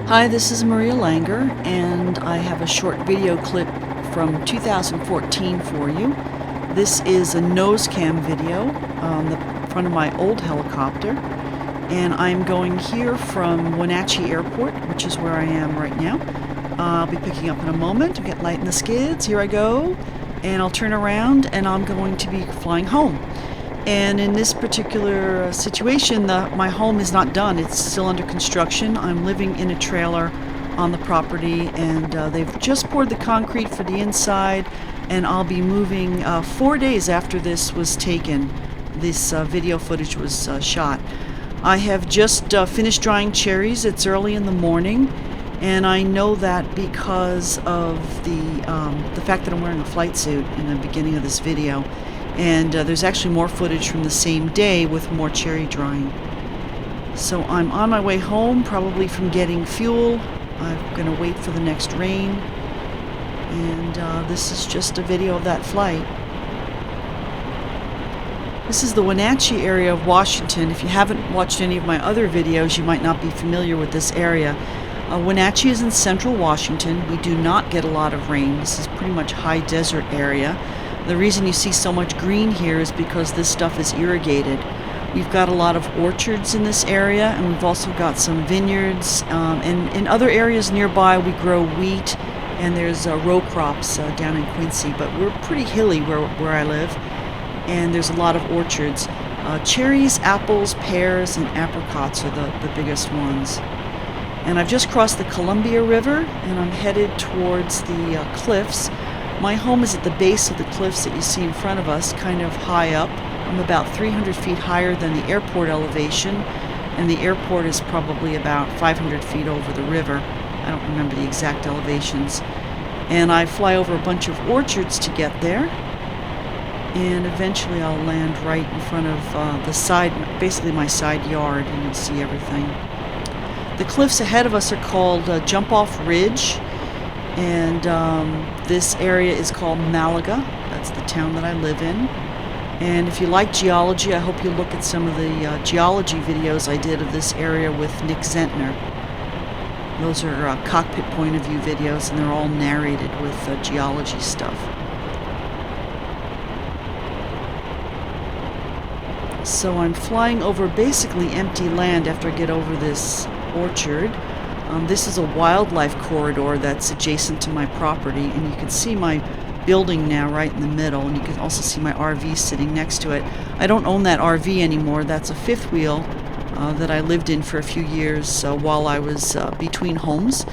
Hi, this is Maria Langer, and I have a short video clip from 2014 for you. This is a nose cam video on the front of my old helicopter, and I'm going here from Wenatchee Airport, which is where I am right now. I'll be picking up in a moment. I'll get light in the skids. Here I go, and I'll turn around, and I'm going to be flying home. And in this particular situation, my home is not done. It's still under construction. I'm living in a trailer on the property, and they've just poured the concrete for the inside, and I'll be moving 4 days after this was taken. This video footage was shot. I have just finished drying cherries. It's early in the morning, and I know that because of the fact that I'm wearing a flight suit in the beginning of this video. And there's actually more footage from the same day with more cherry drying. So I'm on my way home, probably from getting fuel. I'm going to wait for the next rain. And this is just a video of that flight. This is the Wenatchee area of Washington. If you haven't watched any of my other videos, you might not be familiar with this area. Wenatchee is in central Washington. We do not get a lot of rain. This is pretty much high desert area. The reason you see so much green here is because this stuff is irrigated. We've got a lot of orchards in this area, and we've also got some vineyards. And in other areas nearby, we grow wheat, and there's row crops down in Quincy. But we're pretty hilly where I live, and there's a lot of orchards. Cherries, apples, pears, and apricots are the biggest ones. And I've just crossed the Columbia River, and I'm headed towards the cliffs. My home is at the base of the cliffs that you see in front of us, kind of high up. I'm about 300 feet higher than the airport elevation, and the airport is probably about 500 feet over the river. I don't remember the exact elevations. And I fly over a bunch of orchards to get there, and eventually I'll land right in front of the side, basically my side yard, and you'll see everything. The cliffs ahead of us are called Jump Off Ridge. And this area is called Malaga. That's the town that I live in. And if you like geology, I hope you'll look at some of the geology videos I did of this area with Nick Zentner. Those are cockpit point of view videos, and they're all narrated with geology stuff. So I'm flying over basically empty land after I get over this orchard. This is a wildlife corridor that's adjacent to my property, and you can see my building now right in the middle, and you can also see my RV sitting next to it. I don't own that RV anymore. That's a fifth wheel that I lived in for a few years while I was between homes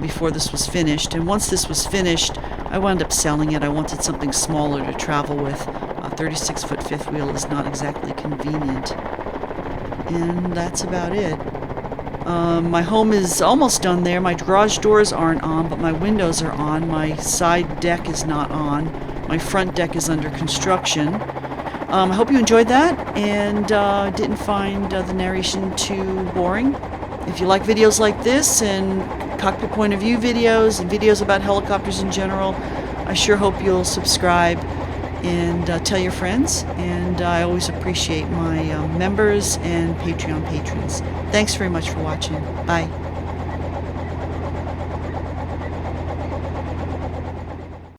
before this was finished. And once this was finished, I wound up selling it. I wanted something smaller to travel with. A 36-foot fifth wheel is not exactly convenient. And that's about it. My home is almost done there. My garage doors aren't on, but my windows are on. My side deck is not on. My front deck is under construction. I hope you enjoyed that and didn't find the narration too boring. If you like videos like this and cockpit point of view videos and videos about helicopters in general, I sure hope you'll subscribe and tell your friends. And I always appreciate my members and Patreon patrons. Thanks very much for watching. Bye.